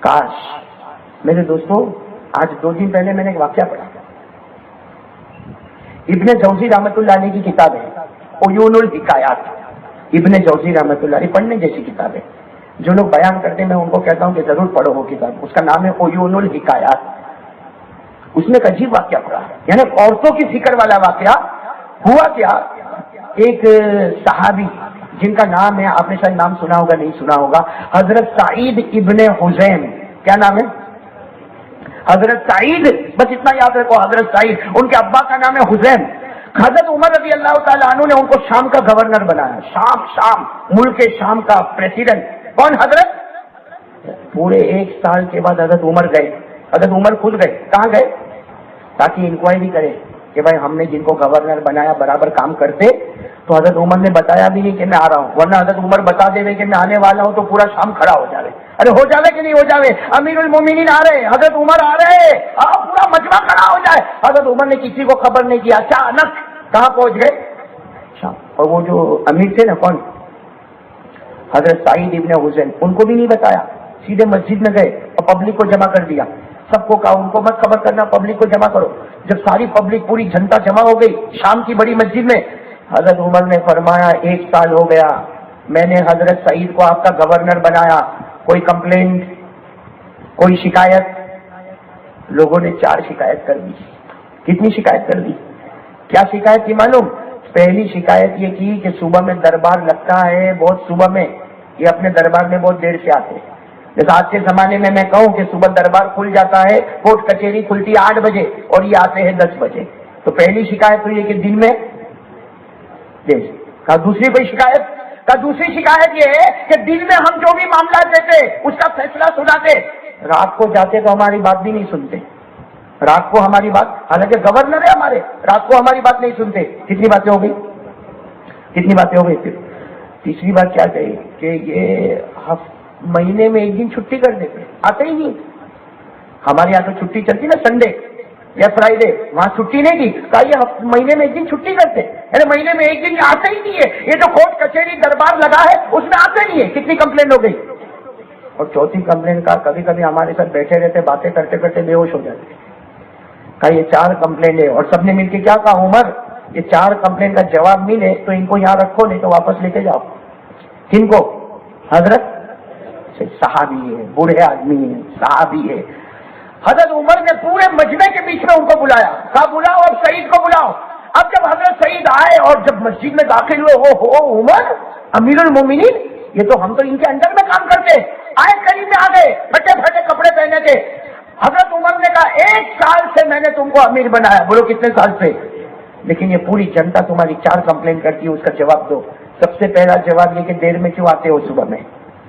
کاش میرے دوستوں، آج 2 دن پہلے میں نے ایک واقعہ پڑھا. ابن جوزی رحمۃ اللہ علیہ کی کتاب ہے عیون الحکایات. ابن جوزی رحمۃ اللہ علیہ پڑھنے جیسی کتاب ہے. جو لوگ بیان کرتے ہیں میں ان کو کہتا ہوں کہ ضرور پڑھو وہ کتاب. اس کا نام ہے عیون الحکایات. اس میں ایک عجیب واقعہ پڑھا، یعنی عورتوں کی فکر والا واقعہ. ہوا کیا، ایک صحابی جن کا نام ہے، آپ نے شاید نام سنا ہوگا نہیں سنا ہوگا، حضرت سعید ابن حزیم. کیا نام ہے؟ حضرت سعید. بس اتنا یاد رکھو، حضرت سعید. ان کے ابا کا نام ہے حزیم. حضرت عمر رضی اللہ تعالیٰ عنہ نے ان کو شام کا گورنر بنایا. شام ملک شام کا پریزیڈنٹ. کون؟ حضرت. پورے 1 سال کے بعد حضرت عمر گئے. حضرت عمر خود گئے. کہاں گئے؟ تاکہ انکوائری کرے کہ بھائی ہم نے جن کو گورنر بنایا برابر کام کرتے. تو حضرت عمر نے بتایا بھی نہیں کہ میں آ رہا ہوں، ورنہ حضرت عمر بتا دے کہ میں آنے والا ہوں تو پورا شام کھڑا ہو جاوے. ارے ہو جاوے کہ نہیں ہو جاوے، امیر المومنین آ رہے، حضرت عمر آ رہے، پورا مجمع کھڑا ہو جائے. حضرت عمر نے کسی کو خبر نہیں کیا. اچانک کہاں پہنچ گئے؟ شام. اور وہ جو امیر تھے نا، کون؟ حضرت سعید ابن حسین. ان کو بھی نہیں بتایا، سیدھے مسجد میں گئے اور پبلک کو جمع کر دیا. سب کو کہا ان کو مت خبر کرنا، پبلک کو جمع کرو. جب ساری پبلک پوری جنتا جمع ہو گئی شام کی بڑی مسجد میں، حضرت عمر نے فرمایا 1 سال ہو گیا میں نے حضرت سعید کو آپ کا گورنر بنایا، کوئی کمپلینٹ، کوئی شکایت؟ لوگوں نے 4 شکایت کر دی. کتنی شکایت کر دی؟ کیا شکایت کی معلوم؟ پہلی شکایت یہ کی کہ صبح میں دربار لگتا ہے بہت صبح میں، یہ اپنے دربار میں بہت دیر سے آتے ہیں. جیسے آج کے زمانے میں کہوں کہ صبح دربار کھل جاتا ہے، کورٹ کچہری کھلتی ہے 8 بجے اور یہ آتے ہیں 10 بجے. تو پہلی شکایت تو یہ کہ دن میں دیر. دوسری کوئی شکایت؟ دوسری شکایت یہ ہے کہ دن میں ہم جو بھی معاملات دیتے اس کا فیصلہ سناتے، رات کو جاتے تو ہماری بات بھی نہیں سنتے. رات کو ہماری بات، حالانکہ گورنر ہے ہمارے، رات کو ہماری بات نہیں سنتے. کتنی باتیں ہو گئی، کتنی باتیں ہو گئی. پھر تیسری بات کیا کہی کہ یہ مہینے میں 1 دن چھٹی کر دیتے، آتے ہی نہیں. ہمارے یہاں تو چھٹی چلتی نا سنڈے یا فرائیڈے، وہاں چھٹی نہیں کی. کہا یہ مہینے میں 1 دن چھٹی کرتے، یعنی مہینے میں 1 دن یہ آتے ہی نہیں ہے. یہ جو کورٹ کچہری دربار لگا ہے اس میں آتے نہیں ہے. کتنی کمپلین ہو گئی. اور چوتھی کمپلین کا کبھی کبھی ہمارے ساتھ بیٹھے رہتے، باتیں کرتے کرتے بے ہوش ہو جاتے. کہا یہ 4 کمپلین ہے. اور سب نے مل کے کیا کہا، عمر یہ 4 کمپلین کا جواب ملے تو ان کو یہاں رکھو، نہیں تو واپس لے کے جاؤ. کن کو؟ حضرت صحابی ہے، بوڑھے آدمی ہے، صحابی ہے. حضرت عمر نے پورے مجمع کے بیچ میں ان کو بلایا. کہا بلاؤ اب سعید کو بلاؤ. اب جب حضرت سعید آئے اور جب مسجد میں داخل ہوئے، او عمر امیر المومنین، یہ تو ہم تو ان کے انڈر میں کام کرتے. آئے قریب میں آ گئے، پھٹے پھٹے کپڑے پہنے تھے. حضرت عمر نے کہا 1 سال سے میں نے تم کو امیر بنایا. بولو کتنے سال سے؟ لیکن یہ پوری جنتا تمہاری 4 کمپلین کرتی ہے، اس کا جواب دو. سب سے پہلا جواب یہ کہ دیر میں کیوں آتے ہو صبح میں.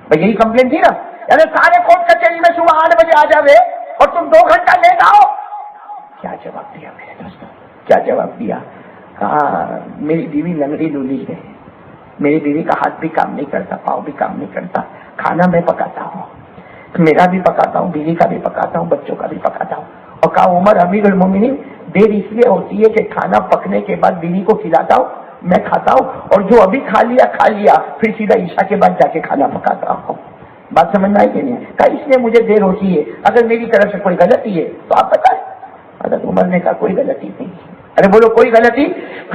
بھائی یہی کمپلین تھی نا، یعنی سارے کورٹ کچہری میں صبح 8 بجے آ جاوے اور تم 2 گھنٹہ لیٹ آؤ. کیا جواب دیا میرے دوستوں، کیا جواب دیا؟ کہا میری بیوی لنگڑی لولی ہے، میری بیوی کا ہاتھ بھی کام نہیں کرتا، پاؤں بھی کام نہیں کرتا. کھانا میں پکاتا ہوں، میرا بھی پکاتا ہوں، بیوی کا بھی پکاتا ہوں، بچوں کا بھی پکاتا ہوں. اور کہا عمر امیر المومنین دیر اس لیے ہوتی ہے کہ کھانا پکنے کے بعد بیوی کو کھلاتا ہوں، میں کھاتا ہوں، اور جو ابھی کھا لیا پھر سیدھا عشاء کے بعد جا کے کھانا پکاتا ہوں. بات سمجھ میں آئی کہ نہیں؟ کہا اس لیے مجھے دیر ہوتی ہے. اگر میری طرف سے کوئی غلطی ہے تو آپ بتائیں. حضرت عمر نے کہا کوئی غلطی نہیں. ارے بولو کوئی غلطی.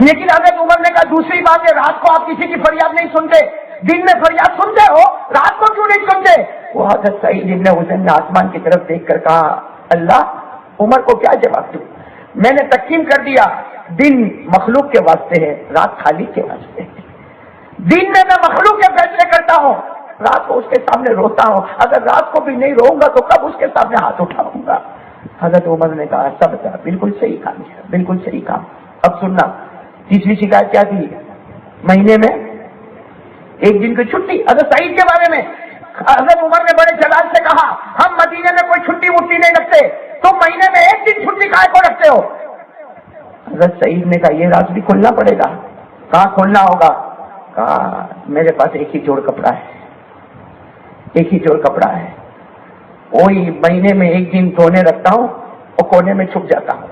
لیکن حضرت عمر نے کہا دوسری بات ہے، رات کو آپ کسی کی فریاد نہیں سنتے، دن میں فریاد سنتے ہو، رات کو کیوں نہیں سنتے؟ وہ حضرت سعید ابن حسین نے آسمان کی طرف دیکھ کر کہا اللہ عمر کو کیا جواب دوں؟ میں نے تقسیم کر دیا، دن مخلوق کے واسطے ہے، رات خالق کے واسطے ہے. دن میں مخلوق کے فیصلے کرتا ہوں، رات کو اس کے سامنے روتا ہوں. اگر رات کو بھی نہیں روؤں گا تو کب اس کے سامنے ہاتھ اٹھاؤں گا؟ حضرت عمر نے کہا سب تھا، بالکل صحیح کام ہے، بالکل صحیح کام. اب سننا، تیسری شکایت کیا تھی؟ مہینے میں 1 دن کی چھٹی. حضرت سعید کے بارے میں حضرت عمر نے بڑے جلال سے کہا ہم مدینے میں کوئی چھٹی وٹی نہیں رکھتے، تم مہینے میں 1 دن چھٹی کائے کو رکھتے ہو؟ حضرت سعید نے کہا یہ راز بھی کھولنا پڑے گا. کہاں کھولنا ہوگا؟ کہا میرے پاس ایک ہی جوڑ کپڑا ہے، ایک ہی جوڑ کپڑا ہے، وہی مہینے میں 1 دن دھونے رکھتا ہوں اور کونے میں چھپ جاتا ہوں.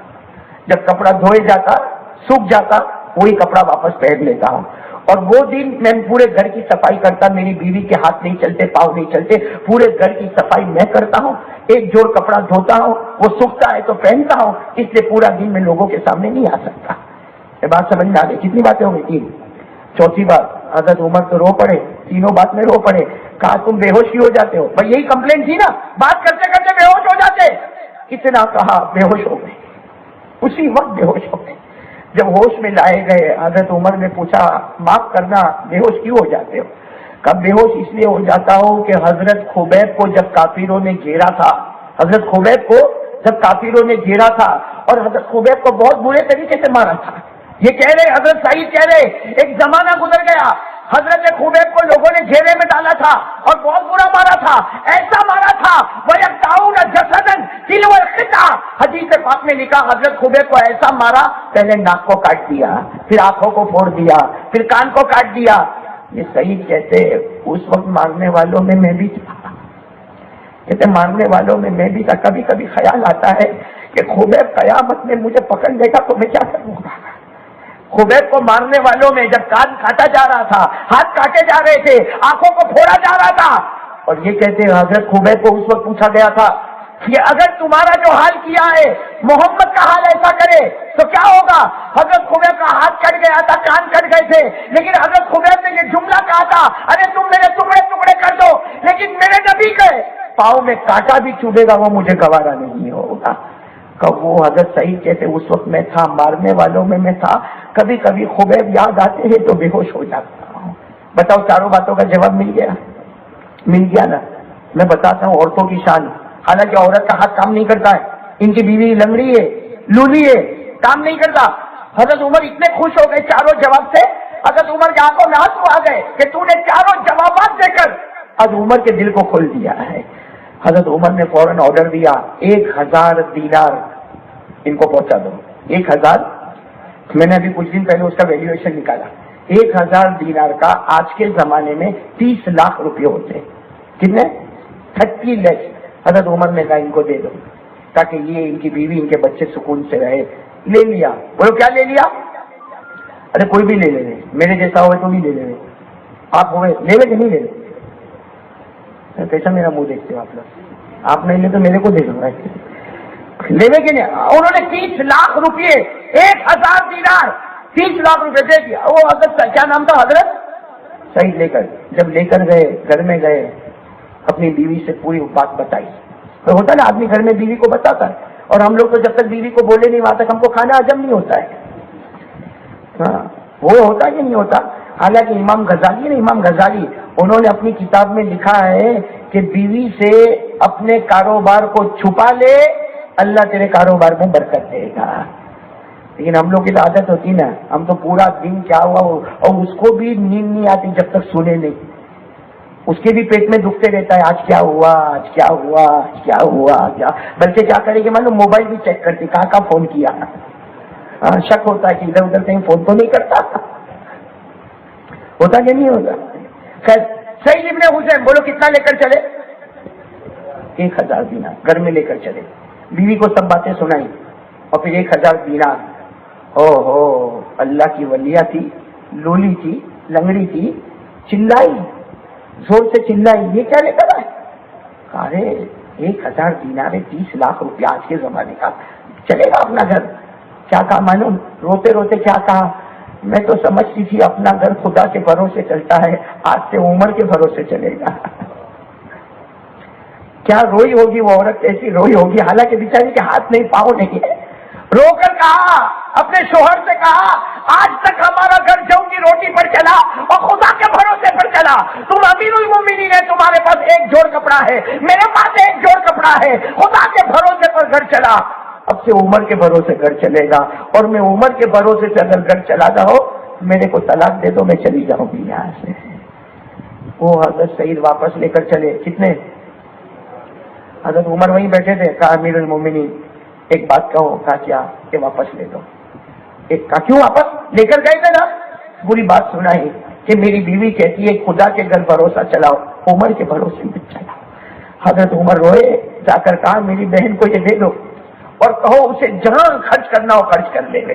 جب کپڑا دھوئے جاتا سوکھ جاتا وہی کپڑا واپس پہن لیتا ہوں. اور وہ دن میں پورے گھر کی صفائی کرتا, میری بیوی کے ہاتھ نہیں چلتے, پاؤں نہیں چلتے, پورے گھر کی صفائی میں کرتا ہوں. ایک جوڑ کپڑا دھوتا ہوں, وہ سوکھتا ہے تو پہنتا ہوں, اس لیے پورا دن میں لوگوں کے سامنے نہیں آ سکتا. یہ بات سمجھ میں آ گئی؟ کتنی باتیں ہو گئی؟ 3. چوتھی بات, حضرت عمر تو رو پڑے, تینوں بات میں رو پڑے. کہا تم بے ہوش کیوں ہو جاتے ہو؟ بھائی یہی کمپلین تھی نا, بات کرتے کرتے بے ہوش ہو جاتے. کتنا کہا, بے ہوش ہو گئے, اسی وقت بے ہوش ہو گئے. جب ہوش میں لائے گئے, حضرت عمر نے پوچھا معاف کرنا, بے ہوش کیوں ہو جاتے ہو؟ کب بے ہوش اس لیے ہو جاتا ہوں کہ حضرت خبیب کو جب کافروں نے گھیرا تھا, حضرت خبیب کو جب کافروں نے گھیرا تھا اور حضرت خبیب کو بہت برے طریقے سے مارا تھا. یہ کہہ رہے حضرت سعید کہہ رہے ایک زمانہ گزر گیا, حضرت خبیب کو لوگوں نے گھیرے میں ڈالا تھا اور بہت برا مارا تھا, ایسا مارا تھا وَيَقْطَعُونَ جَسَدًا تِلْوَ الْقِطْعَ. حدیث پاک میں لکھا حضرت خبیب کو ایسا مارا, پہلے ناک کو کاٹ دیا, پھر آنکھوں کو پھوڑ دیا, پھر کان کو کاٹ دیا. یہ سعید کہتے اس وقت مارنے والوں میں بھی تھا. کہتے مارنے والوں میں بھی تھا. کبھی کبھی خیال آتا ہے کہ خبیب قیامت میں مجھے پکڑ لے گا تو میں کیا کروں گا. خبیب کو مارنے والوں میں جب کان کاٹا جا رہا تھا, ہاتھ کاٹے جا رہے تھے, آنکھوں کو پھوڑا جا رہا تھا, اور یہ کہتے ہیں حضرت خبیب کو اس وقت پوچھا گیا تھا کہ اگر تمہارا جو حال کیا ہے محمد کا حال ایسا کرے تو کیا ہوگا. حضرت خبیب کا ہاتھ کٹ گیا تھا, کان کٹ گئے تھے, لیکن حضرت خبیب نے یہ جملہ کہا تھا, ارے تم میرے ٹکڑے ٹکڑے کر دو, لیکن میرے نبی کے پاؤں میں کانٹا بھی چبھے گا وہ مجھے گوارا نہیں ہوگا. وہ حضرت سعید کہتے اس وقت میں تھا, مارنے والوں میں تھا. کبھی کبھی خبیب یاد آتے ہیں تو بے ہوش ہو جاتا ہوں. بتاؤ, چاروں باتوں کا جواب مل گیا؟ مل گیا نا. میں بتاتا ہوں عورتوں کی شان. حالانکہ عورت کا ہاتھ کام نہیں کرتا ہے, ان کی بیوی لنگڑی ہے, لولی ہے, کام نہیں کرتا. حضرت عمر اتنے خوش ہو گئے چاروں جواب سے, حضرت عمر کے آنکھوں میں آنسو آ گئے کہ تو نے چاروں جوابات دے کر حضرت عمر کے دل کو کھول دیا ہے. حضرت عمر نے فوراً آرڈر دیا 1000 دینار ان کو پہنچا دو. 1000, میں نے ابھی کچھ دن پہلے اس کا ویلیویشن نکالا. 1000 دینار کا آج کے زمانے میں 30 لاکھ روپے ہوتے. کتنے؟ 30 لاکھ. حضرت عمر نے کہا ان کو دے دو تاکہ یہ ان کی بیوی ان کے بچے سکون سے رہے. لے لیا. بولو کیا لے لیا؟ ارے کوئی بھی لے لے, میرے جیسا ہوئے تو بھی لے لے. آپ ہوئے لے لے کہ نہیں لے لے؟ کیسا میرا منہ دیکھتے ہو آپ لوگ؟ آپ نہیں لے تو میرے کو دے دو. لے لے کہ نہیں؟ انہوں نے 30 لاکھ روپئے, 1000 دینار 30 لاکھ روپے دے دیا. وہ حضرت کیا نام تھا حضرت سعید. لے کر جب لے کر گئے, گھر میں گئے, اپنی بیوی سے پوری بات بتائی. تو ہوتا نا آدمی گھر میں بیوی کو بتاتا ہے, اور ہم لوگ تو جب تک بیوی کو بولے نہیں وہاں تک ہم کو کھانا ہجم نہیں ہوتا ہے. ہاں وہ ہوتا کہ نہیں ہوتا. حالانکہ امام غزالی انہوں نے اپنی کتاب میں لکھا ہے کہ بیوی سے اپنے کاروبار کو چھپا لے, اللہ تیرے کاروبار میں برکت دے گا. لیکن ہم لوگ کی تو عادت ہوتی نا, ہم تو پورا دن کیا ہوا, اور اس کو بھی نیند نہیں آتی جب تک سنے نہیں. اس کے بھی پیٹ میں دکھتے رہتا ہے, آج کیا ہوا, آج کیا ہوا, آج کیا ہوا, کیا. بلکہ کیا کرے گی معلوم, موبائل بھی چیک کرتی کہاں فون کیا. شک ہوتا ہے کہ ادھر ادھر کہیں فون تو نہیں کرتا. ہوتا کہ نہیں ہوتا؟ خیر, سعید ابن حسین بولو کتنا لے کر چلے؟ 1000 دینار گھر میں لے کر چلے. بیوی کو سب باتیں سنائی, اور پھر 1000 دینار. او ہو, اللہ کی ولیہ تھی, لولی تھی, لنگڑی تھی, چلائی, زور سے چلائی, یہ کیا لے کر آئے؟ ارے 1000 دینار 30 لاکھ روپیہ آج کے زمانے کا, چلے گا اپنا گھر. کیا کہا معلوم؟ روتے روتے کیا کہا, میں تو سمجھتی تھی اپنا گھر خدا کے بھروسے چلتا ہے, آج سے عمر کے بھروسے چلے گا. کیا روئی ہوگی وہ عورت, ایسی روئی ہوگی, حالانکہ بیچاری کے ہاتھ نہیں پاؤں نہیں ہے. رو کر کہا, اپنے شوہر سے کہا, آج تک ہمارا گھر جوں کی روٹی پر چلا اور خدا کے بھروسے پر چلا. تم امیر المومنین ہے, تمہارے پاس ایک جوڑ کپڑا ہے, میرے پاس ایک جوڑ کپڑا ہے, خدا کے بھروسے پر گھر چلا. اب سے عمر کے بھروسے گھر چلے گا, اور میں عمر کے بھروسے سے اگر گھر چلا جاؤ میرے کو طلاق دے دو, میں چلی جاؤں گی یہاں سے. وہ حضرت سعید واپس لے کر چلے. کتنے؟ حضرت عمر وہیں بیٹھے تھے. کہا امیر المومنین ایک بات کہو. کہا کیا؟ کہ واپس لے دو. ایک کہا کیوں واپس لے کر گئے تھے نا, پوری بات سنائی کہ میری بیوی کہتی ہے خدا کے گھر بھروسہ چلاؤ, عمر کے بھروسے میں چلا. حضرت عمر روئے, جا کر کہا میری بہن کو یہ دے دو, اور کہو اسے جہاں خرچ کرنا ہو خرچ کر لے گئے.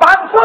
500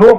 2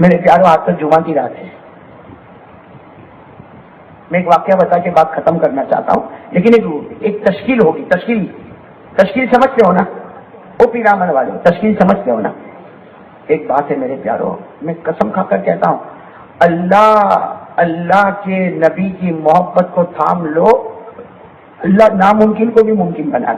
میرے پیاروں، آج تک جمعہ کی رات ہے. میں ایک واقعہ بتا کے بات ختم کرنا چاہتا ہوں، لیکن ایک تشکیل ہوگی. تشکیل سمجھتے ہو نا؟ وہ پیرامن والے تشکیل سمجھتے ہو نا؟ ایک بات ہے میرے پیاروں، میں قسم کھا کر کہتا ہوں، اللہ کے نبی کی محبت کو تھام لو، اللہ ناممکن کو بھی ممکن بنا